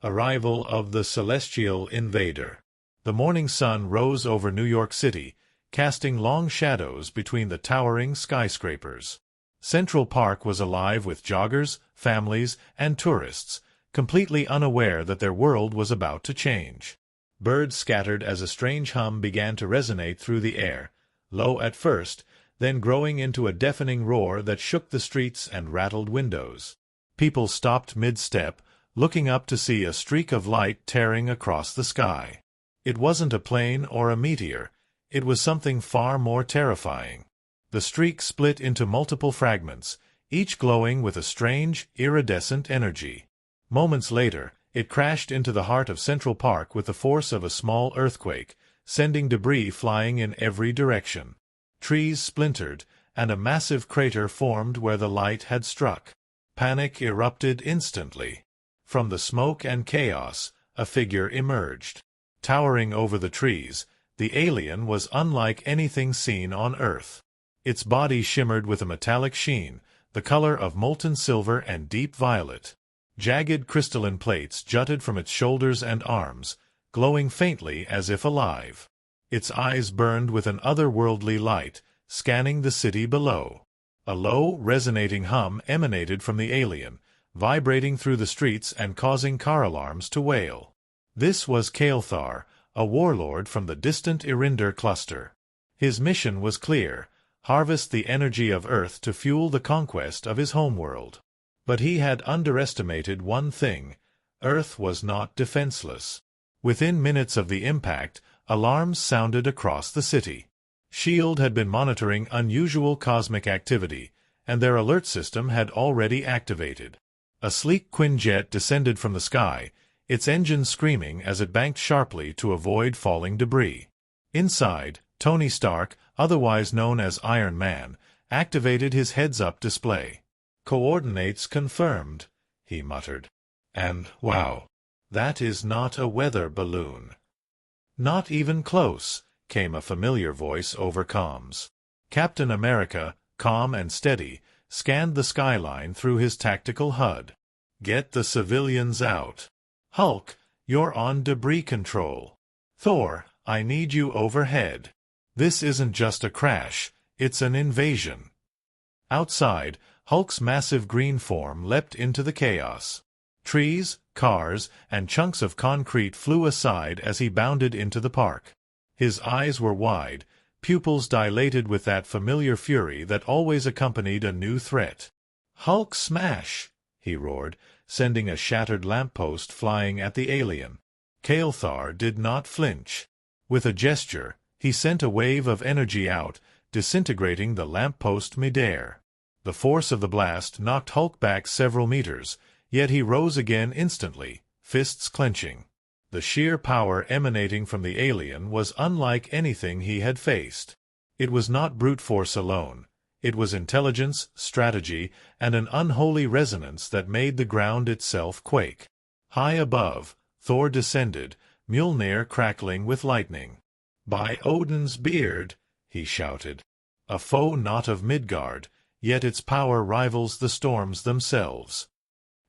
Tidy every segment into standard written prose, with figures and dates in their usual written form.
Arrival of the celestial invader. The morning sun rose over New York City, casting long shadows between the towering skyscrapers. Central Park was alive with joggers, families, and tourists, completely unaware that their world was about to change. Birds scattered as a strange hum began to resonate through the air, low at first, then growing into a deafening roar that shook the streets and rattled windows. People stopped mid-step, looking up to see a streak of light tearing across the sky. It wasn't a plane or a meteor. It was something far more terrifying. The streak split into multiple fragments, each glowing with a strange, iridescent energy. Moments later, it crashed into the heart of Central Park with the force of a small earthquake, sending debris flying in every direction. Trees splintered, and a massive crater formed where the light had struck. Panic erupted instantly. From the smoke and chaos, a figure emerged. Towering over the trees, the alien was unlike anything seen on Earth. Its body shimmered with a metallic sheen, the color of molten silver and deep violet. Jagged crystalline plates jutted from its shoulders and arms, glowing faintly as if alive. Its eyes burned with an otherworldly light, scanning the city below. A low, resonating hum emanated from the alien, vibrating through the streets and causing car alarms to wail. This was Kaelthar, a warlord from the distant Irinder cluster. His mission was clear: harvest the energy of Earth to fuel the conquest of his homeworld. But he had underestimated one thing: Earth was not defenseless. Within minutes of the impact, alarms sounded across the city. S.H.I.E.L.D. had been monitoring unusual cosmic activity, and their alert system had already activated. A sleek Quinjet descended from the sky, its engine screaming as it banked sharply to avoid falling debris. Inside, Tony Stark, otherwise known as Iron Man, activated his heads-up display. "Coordinates confirmed," he muttered. "And, wow, that is not a weather balloon." "Not even close," came a familiar voice over comms. Captain America, calm and steady, scanned the skyline through his tactical HUD. "Get the civilians out. Hulk, you're on debris control. Thor, I need you overhead. This isn't just a crash, it's an invasion." Outside, Hulk's massive green form leapt into the chaos. Trees, cars, and chunks of concrete flew aside as he bounded into the park. His eyes were wide, pupils dilated with that familiar fury that always accompanied a new threat. "Hulk smash!" he roared, sending a shattered lamppost flying at the alien. Kaelthar did not flinch. With a gesture, he sent a wave of energy out, disintegrating the lamppost midair. The force of the blast knocked Hulk back several meters, yet he rose again instantly, fists clenching. The sheer power emanating from the alien was unlike anything he had faced. It was not brute force alone. It was intelligence, strategy, and an unholy resonance that made the ground itself quake. High above, Thor descended, Mjolnir crackling with lightning. "By Odin's beard!" he shouted. A foe not of Midgard, yet its power rivals the storms themselves.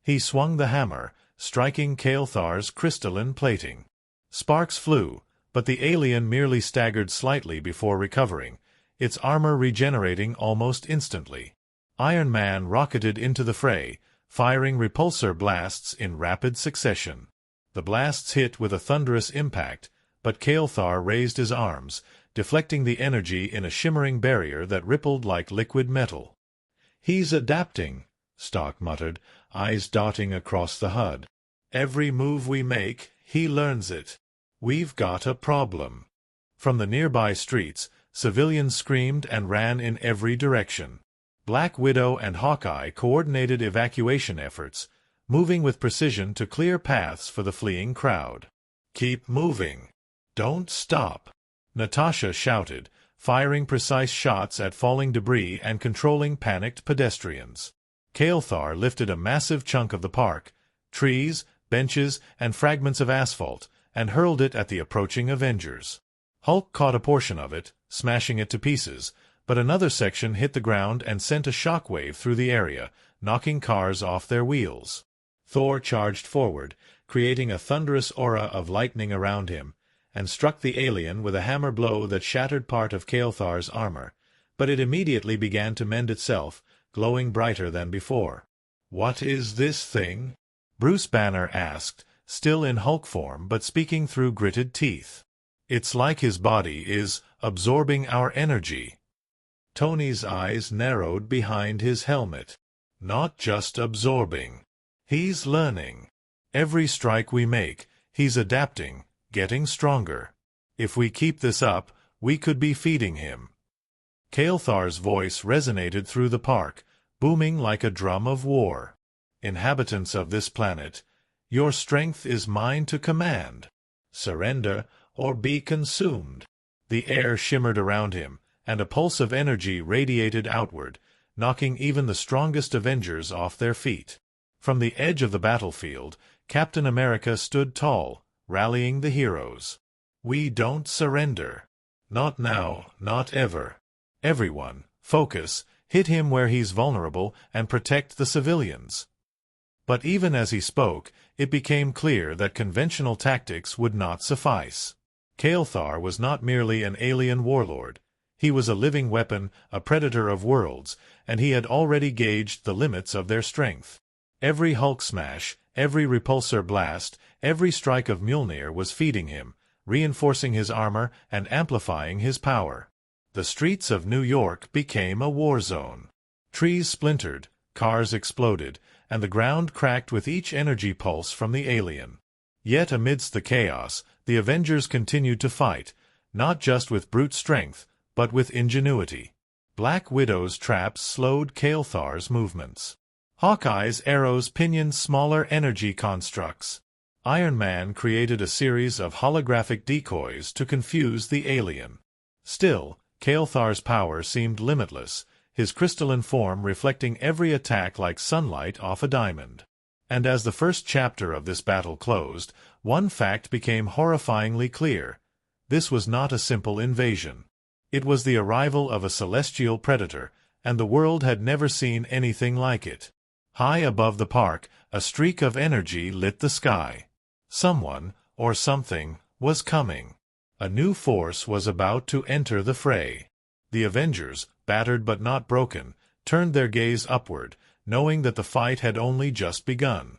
He swung the hammer, striking Kaelthar's crystalline plating. Sparks flew, but the alien merely staggered slightly before recovering, its armor regenerating almost instantly. Iron Man rocketed into the fray, firing repulsor blasts in rapid succession. The blasts hit with a thunderous impact, but Kaelthar raised his arms, deflecting the energy in a shimmering barrier that rippled like liquid metal. "He's adapting," Stark muttered, eyes darting across the HUD. "Every move we make, he learns it. We've got a problem." From the nearby streets, civilians screamed and ran in every direction. Black Widow and Hawkeye coordinated evacuation efforts, moving with precision to clear paths for the fleeing crowd. "Keep moving. Don't stop," Natasha shouted, firing precise shots at falling debris and controlling panicked pedestrians. Kaelthar lifted a massive chunk of the park, trees, benches, and fragments of asphalt, and hurled it at the approaching Avengers. Hulk caught a portion of it, smashing it to pieces, but another section hit the ground and sent a shockwave through the area, knocking cars off their wheels. Thor charged forward, creating a thunderous aura of lightning around him, and struck the alien with a hammer blow that shattered part of Kaelthar's armor, but it immediately began to mend itself, glowing brighter than before. "What is this thing?" Bruce Banner asked, still in Hulk form but speaking through gritted teeth. "It's like his body is absorbing our energy." Tony's eyes narrowed behind his helmet. "Not just absorbing. He's learning. Every strike we make, he's adapting, getting stronger. If we keep this up, we could be feeding him." Kaelthar's voice resonated through the park, booming like a drum of war. "Inhabitants of this planet, your strength is mine to command. Surrender or be consumed." The air shimmered around him, and a pulse of energy radiated outward, knocking even the strongest Avengers off their feet. From the edge of the battlefield, Captain America stood tall, rallying the heroes. "We don't surrender. Not now, not ever. Everyone, focus, hit him where he's vulnerable, and protect the civilians." But even as he spoke, it became clear that conventional tactics would not suffice. Kaelthar was not merely an alien warlord. He was a living weapon, a predator of worlds, and he had already gauged the limits of their strength. Every Hulk smash, every repulsor blast, every strike of Mjolnir was feeding him, reinforcing his armor and amplifying his power. The streets of New York became a war zone. Trees splintered, cars exploded, and the ground cracked with each energy pulse from the alien. Yet amidst the chaos, the Avengers continued to fight, not just with brute strength, but with ingenuity. Black Widow's traps slowed Kaelthar's movements. Hawkeye's arrows pinioned smaller energy constructs. Iron Man created a series of holographic decoys to confuse the alien. Still, Kaelthar's power seemed limitless, his crystalline form reflecting every attack like sunlight off a diamond. And as the first chapter of this battle closed, one fact became horrifyingly clear. This was not a simple invasion. It was the arrival of a celestial predator, and the world had never seen anything like it. High above the park, a streak of energy lit the sky. Someone, or something, was coming. A new force was about to enter the fray. The Avengers, battered but not broken, turned their gaze upward, knowing that the fight had only just begun.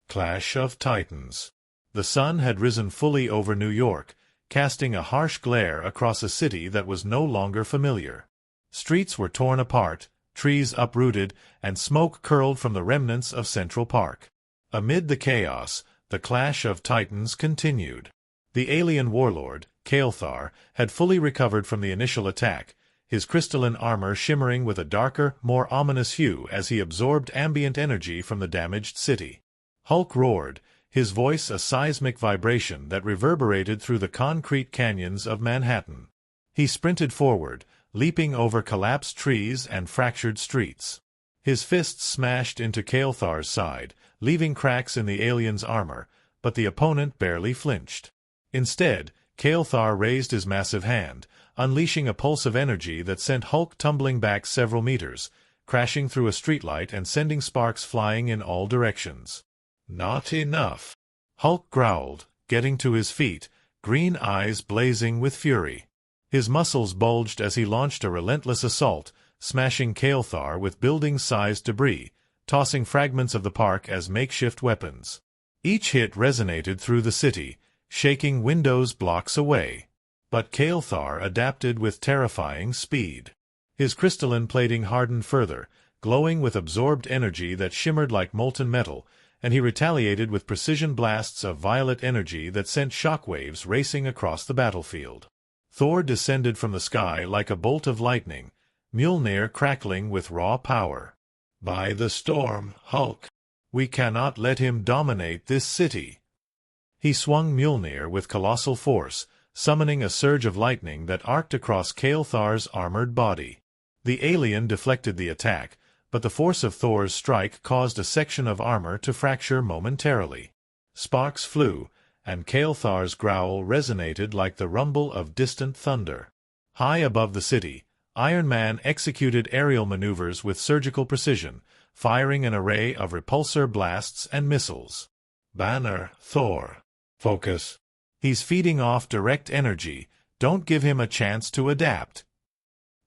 Clash of Titans. The sun had risen fully over New York, casting a harsh glare across a city that was no longer familiar. Streets were torn apart, trees uprooted, and smoke curled from the remnants of Central Park. Amid the chaos, the Clash of Titans continued. The alien warlord, Kaelthar, had fully recovered from the initial attack, his crystalline armor shimmering with a darker, more ominous hue as he absorbed ambient energy from the damaged city. Hulk roared, his voice a seismic vibration that reverberated through the concrete canyons of Manhattan. He sprinted forward, leaping over collapsed trees and fractured streets. His fists smashed into Kaelthar's side, leaving cracks in the alien's armor, but the opponent barely flinched. Instead, Kaelthar raised his massive hand, unleashing a pulse of energy that sent Hulk tumbling back several meters, crashing through a streetlight and sending sparks flying in all directions. "Not enough," Hulk growled, getting to his feet, green eyes blazing with fury. His muscles bulged as he launched a relentless assault, smashing Kaelthar with building-sized debris, tossing fragments of the park as makeshift weapons. Each hit resonated through the city, shaking windows blocks away. But Kaelthar adapted with terrifying speed. His crystalline plating hardened further, glowing with absorbed energy that shimmered like molten metal, and he retaliated with precision blasts of violet energy that sent shockwaves racing across the battlefield. Thor descended from the sky like a bolt of lightning, Mjolnir crackling with raw power. "By the storm, Hulk! We cannot let him dominate this city." He swung Mjolnir with colossal force, summoning a surge of lightning that arced across Kaelthar's armored body. The alien deflected the attack, but the force of Thor's strike caused a section of armor to fracture momentarily. Sparks flew, and Kaelthar's growl resonated like the rumble of distant thunder. High above the city, Iron Man executed aerial maneuvers with surgical precision, firing an array of repulsor blasts and missiles. Banner, Thor. Focus. He's feeding off direct energy. Don't give him a chance to adapt.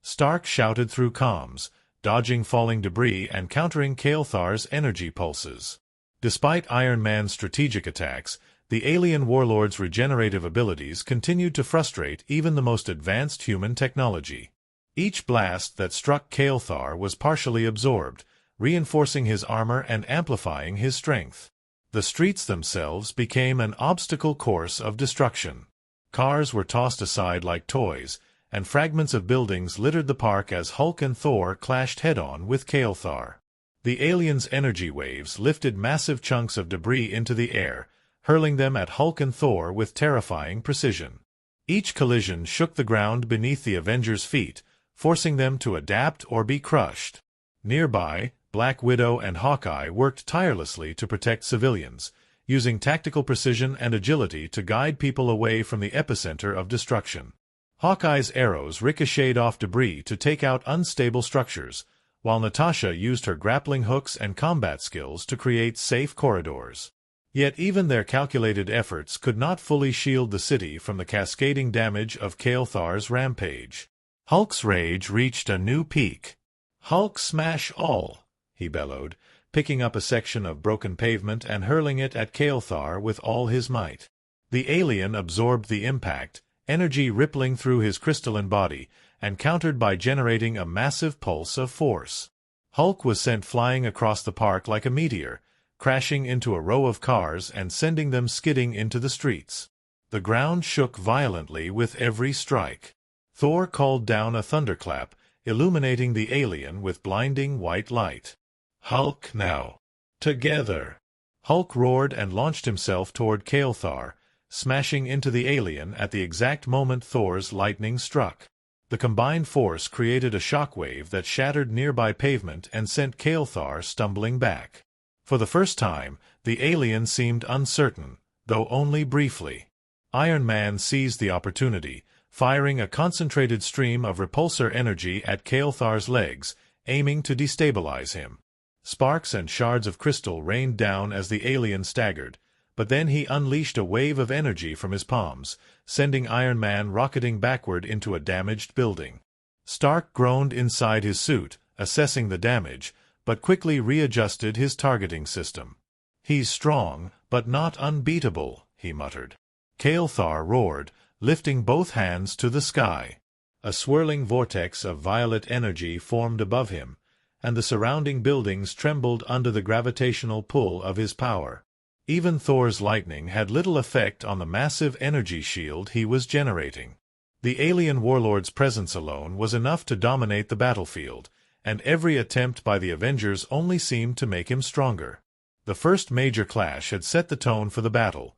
Stark shouted through comms, dodging falling debris and countering Kaelthar's energy pulses. Despite Iron Man's strategic attacks, the alien warlord's regenerative abilities continued to frustrate even the most advanced human technology. Each blast that struck Kaelthar was partially absorbed, reinforcing his armor and amplifying his strength. The streets themselves became an obstacle course of destruction. Cars were tossed aside like toys, and fragments of buildings littered the park as Hulk and Thor clashed head-on with Kaelthar. The aliens' energy waves lifted massive chunks of debris into the air, hurling them at Hulk and Thor with terrifying precision. Each collision shook the ground beneath the Avengers' feet, forcing them to adapt or be crushed. Nearby, Black Widow and Hawkeye worked tirelessly to protect civilians, using tactical precision and agility to guide people away from the epicenter of destruction. Hawkeye's arrows ricocheted off debris to take out unstable structures, while Natasha used her grappling hooks and combat skills to create safe corridors. Yet even their calculated efforts could not fully shield the city from the cascading damage of Kaelthar's rampage. Hulk's rage reached a new peak. "Hulk smash all!" he bellowed, picking up a section of broken pavement and hurling it at Kaelthar with all his might. The alien absorbed the impact, energy rippling through his crystalline body, and countered by generating a massive pulse of force. Hulk was sent flying across the park like a meteor, crashing into a row of cars and sending them skidding into the streets. The ground shook violently with every strike. Thor called down a thunderclap, illuminating the alien with blinding white light. "Hulk now! Together!" Hulk roared and launched himself toward Kaelthar, smashing into the alien at the exact moment Thor's lightning struck. The combined force created a shockwave that shattered nearby pavement and sent Kaelthar stumbling back. For the first time, the alien seemed uncertain, though only briefly. Iron Man seized the opportunity, firing a concentrated stream of repulsor energy at Kaelthar's legs, aiming to destabilize him. Sparks and shards of crystal rained down as the alien staggered, but then he unleashed a wave of energy from his palms, sending Iron Man rocketing backward into a damaged building. Stark groaned inside his suit, assessing the damage, but quickly readjusted his targeting system. "He's strong, but not unbeatable," he muttered. Kaelthar roared, lifting both hands to the sky. A swirling vortex of violet energy formed above him, and the surrounding buildings trembled under the gravitational pull of his power. Even Thor's lightning had little effect on the massive energy shield he was generating. The alien warlord's presence alone was enough to dominate the battlefield, and every attempt by the Avengers only seemed to make him stronger. The first major clash had set the tone for the battle.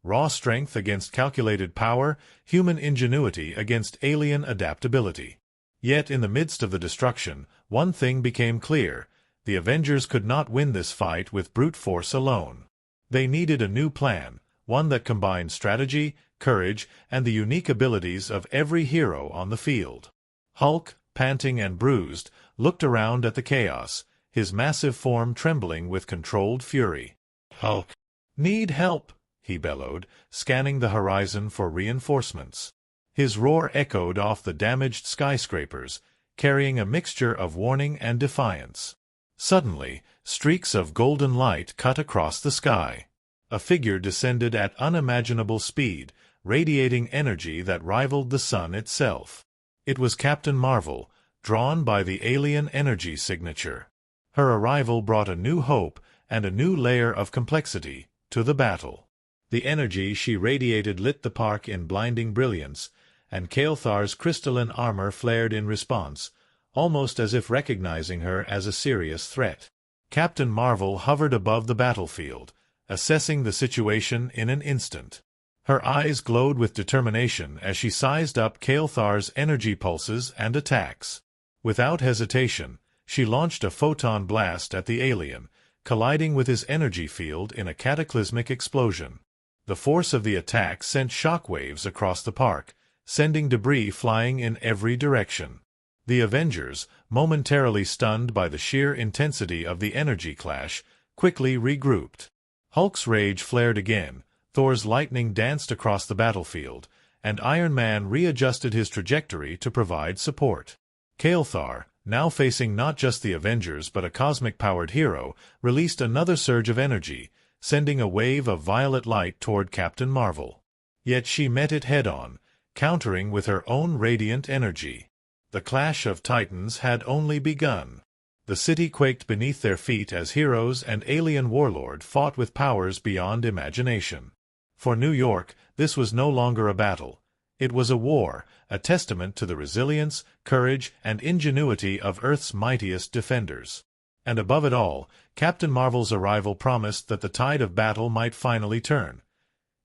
Raw strength against calculated power, human ingenuity against alien adaptability. Yet in the midst of the destruction, one thing became clear: the Avengers could not win this fight with brute force alone. They needed a new plan, one that combined strategy, courage, and the unique abilities of every hero on the field. Hulk, panting and bruised, looked around at the chaos, his massive form trembling with controlled fury. "Hulk, need help!" he bellowed, scanning the horizon for reinforcements. His roar echoed off the damaged skyscrapers, carrying a mixture of warning and defiance. Suddenly, streaks of golden light cut across the sky. A figure descended at unimaginable speed, radiating energy that rivaled the sun itself. It was Captain Marvel, drawn by the alien energy signature. Her arrival brought a new hope and a new layer of complexity to the battle. The energy she radiated lit the park in blinding brilliance, and Kaelthar's crystalline armor flared in response, almost as if recognizing her as a serious threat. Captain Marvel hovered above the battlefield, assessing the situation in an instant. Her eyes glowed with determination as she sized up Kaelthar's energy pulses and attacks. Without hesitation, she launched a photon blast at the alien, colliding with his energy field in a cataclysmic explosion. The force of the attack sent shockwaves across the park, sending debris flying in every direction. The Avengers, momentarily stunned by the sheer intensity of the energy clash, quickly regrouped. Hulk's rage flared again, Thor's lightning danced across the battlefield, and Iron Man readjusted his trajectory to provide support. Kaelthar, now facing not just the Avengers but a cosmic-powered hero, released another surge of energy, sending a wave of violet light toward Captain Marvel. Yet she met it head-on, countering with her own radiant energy. The clash of titans had only begun. The city quaked beneath their feet as heroes and alien warlord fought with powers beyond imagination. For New York, this was no longer a battle. It was a war, a testament to the resilience, courage, and ingenuity of Earth's mightiest defenders. And above it all, Captain Marvel's arrival promised that the tide of battle might finally turn,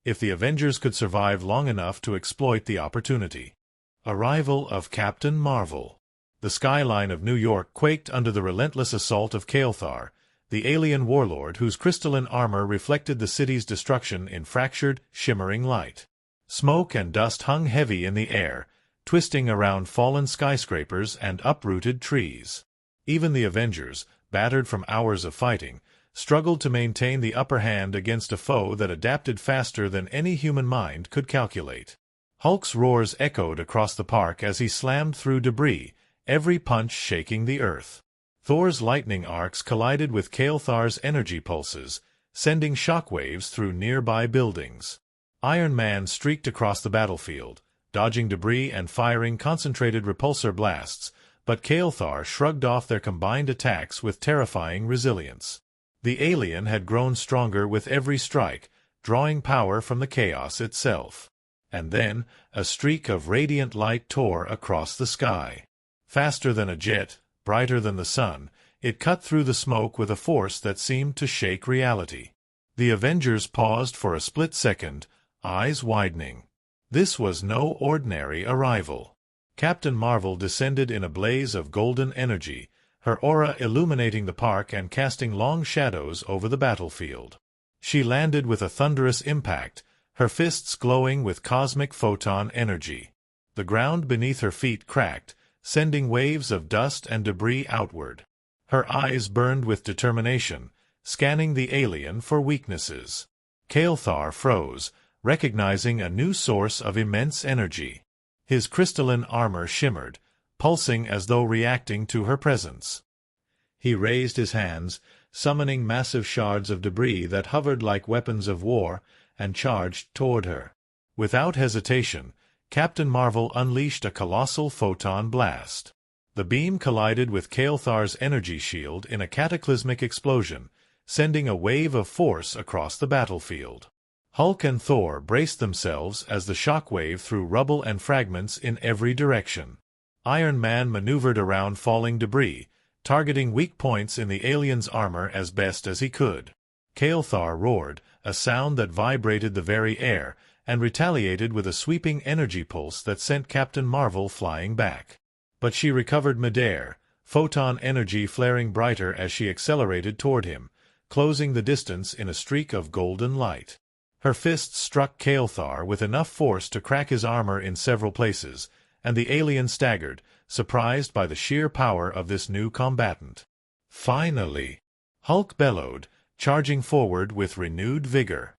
if the Avengers could survive long enough to exploit the opportunity. Arrival of Captain Marvel. The skyline of New York quaked under the relentless assault of Kaelthar, the alien warlord whose crystalline armor reflected the city's destruction in fractured, shimmering light. Smoke and dust hung heavy in the air, twisting around fallen skyscrapers and uprooted trees. Even the Avengers, battered from hours of fighting, struggled to maintain the upper hand against a foe that adapted faster than any human mind could calculate. Hulk's roars echoed across the park as he slammed through debris, every punch shaking the earth. Thor's lightning arcs collided with Kaelthar's energy pulses, sending shockwaves through nearby buildings. Iron Man streaked across the battlefield, dodging debris and firing concentrated repulsor blasts, but Kaelthar shrugged off their combined attacks with terrifying resilience. The alien had grown stronger with every strike, drawing power from the chaos itself. And then, a streak of radiant light tore across the sky. Faster than a jet, brighter than the sun, it cut through the smoke with a force that seemed to shake reality. The Avengers paused for a split second, eyes widening. This was no ordinary arrival. Captain Marvel descended in a blaze of golden energy, her aura illuminating the park and casting long shadows over the battlefield. She landed with a thunderous impact, her fists glowing with cosmic photon energy. The ground beneath her feet cracked, sending waves of dust and debris outward. Her eyes burned with determination, scanning the alien for weaknesses. Kaelthar froze, recognizing a new source of immense energy. His crystalline armor shimmered, pulsing as though reacting to her presence. He raised his hands, summoning massive shards of debris that hovered like weapons of war, and charged toward her. Without hesitation, Captain Marvel unleashed a colossal photon blast. The beam collided with Kaelthar's energy shield in a cataclysmic explosion, sending a wave of force across the battlefield. Hulk and Thor braced themselves as the shockwave threw rubble and fragments in every direction. Iron Man maneuvered around falling debris, targeting weak points in the alien's armor as best as he could. Kaelthar roared, a sound that vibrated the very air, and retaliated with a sweeping energy pulse that sent Captain Marvel flying back. But she recovered midair, photon energy flaring brighter as she accelerated toward him, closing the distance in a streak of golden light. Her fists struck Kaelthar with enough force to crack his armor in several places, and the alien staggered, surprised by the sheer power of this new combatant. Finally! Hulk bellowed, charging forward with renewed vigor.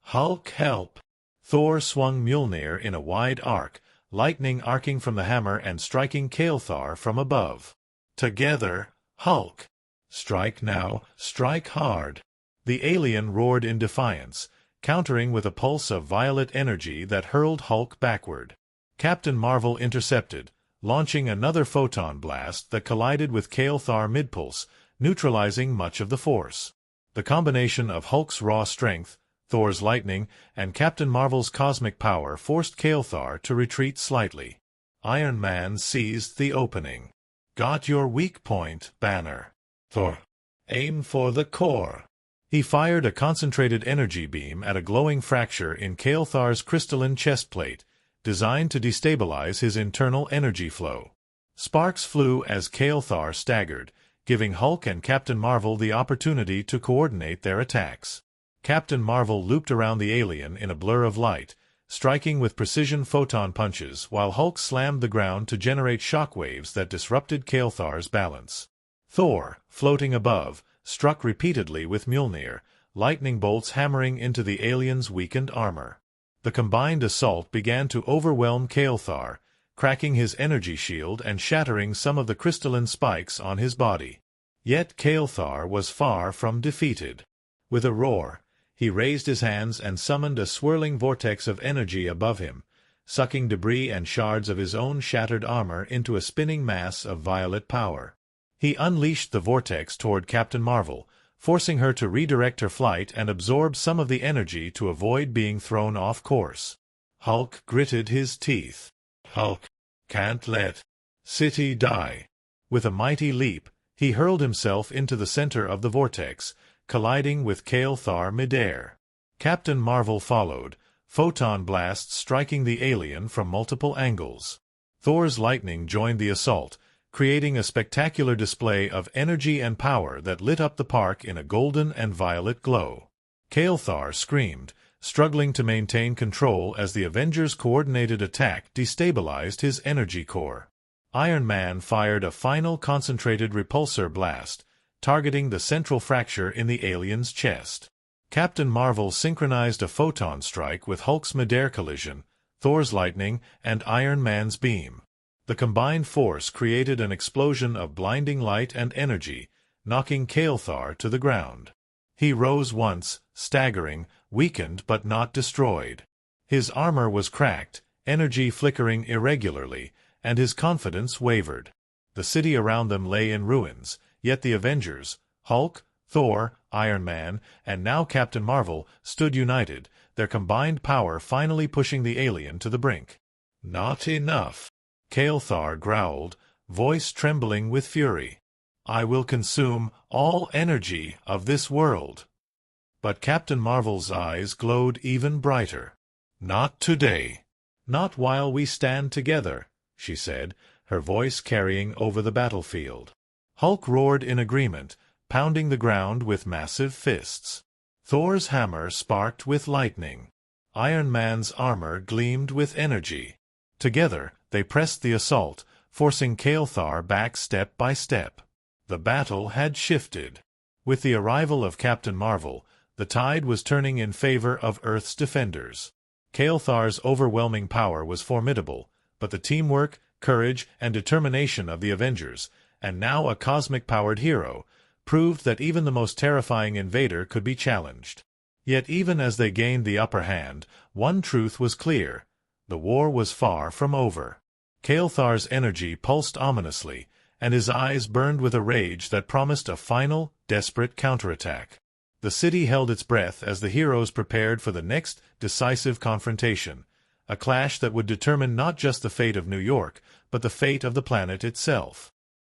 Hulk, help! Thor swung Mjolnir in a wide arc, lightning arcing from the hammer and striking Kaelthar from above. Together, Hulk! Strike now, strike hard! The alien roared in defiance, countering with a pulse of violet energy that hurled Hulk backward. Captain Marvel intercepted, launching another photon blast that collided with Kaelthar mid-pulse, neutralizing much of the force. The combination of Hulk's raw strength, Thor's lightning, and Captain Marvel's cosmic power forced Kaelthar to retreat slightly. Iron Man seized the opening. Got your weak point, Banner. Thor, aim for the core. He fired a concentrated energy beam at a glowing fracture in Kaelthar's crystalline chestplate, designed to destabilize his internal energy flow. Sparks flew as Kaelthar staggered, giving Hulk and Captain Marvel the opportunity to coordinate their attacks. Captain Marvel looped around the alien in a blur of light, striking with precision photon punches while Hulk slammed the ground to generate shockwaves that disrupted Kaelthar's balance. Thor, floating above, struck repeatedly with Mjolnir, lightning bolts hammering into the aliens' weakened armor. The combined assault began to overwhelm Kaelthar, cracking his energy shield and shattering some of the crystalline spikes on his body. Yet Kaelthar was far from defeated. With a roar, he raised his hands and summoned a swirling vortex of energy above him, sucking debris and shards of his own shattered armor into a spinning mass of violet power. He unleashed the vortex toward Captain Marvel, forcing her to redirect her flight and absorb some of the energy to avoid being thrown off course. Hulk gritted his teeth. Hulk can't let City die. With a mighty leap, he hurled himself into the center of the vortex, colliding with Kaelthar midair. Captain Marvel followed, photon blasts striking the alien from multiple angles. Thor's lightning joined the assault, creating a spectacular display of energy and power that lit up the park in a golden and violet glow. Kaelthar screamed, struggling to maintain control as the Avengers' coordinated attack destabilized his energy core. Iron Man fired a final concentrated repulsor blast, targeting the central fracture in the alien's chest. Captain Marvel synchronized a photon strike with Hulk's midair collision, Thor's lightning, and Iron Man's beam. The combined force created an explosion of blinding light and energy, knocking Kaelthar to the ground. He rose once, staggering, weakened but not destroyed. His armor was cracked, energy flickering irregularly, and his confidence wavered. The city around them lay in ruins, yet the Avengers, Hulk, Thor, Iron Man, and now Captain Marvel, stood united, their combined power finally pushing the alien to the brink. "Not enough," Kaelthar growled, voice trembling with fury. "I will consume all energy of this world." But Captain Marvel's eyes glowed even brighter. "Not today. Not while we stand together," she said, her voice carrying over the battlefield. Hulk roared in agreement, pounding the ground with massive fists. Thor's hammer sparked with lightning. Iron Man's armor gleamed with energy. Together, they pressed the assault, forcing Kaelthar back step by step. The battle had shifted. With the arrival of Captain Marvel, the tide was turning in favor of Earth's defenders. Kaelthar's overwhelming power was formidable, but the teamwork, courage, and determination of the Avengers, and now a cosmic-powered hero, proved that even the most terrifying invader could be challenged. Yet even as they gained the upper hand, one truth was clear: the war was far from over. Kaelthar's energy pulsed ominously, and his eyes burned with a rage that promised a final, desperate counterattack. The city held its breath as the heroes prepared for the next decisive confrontation, a clash that would determine not just the fate of New York, but the fate of the planet itself.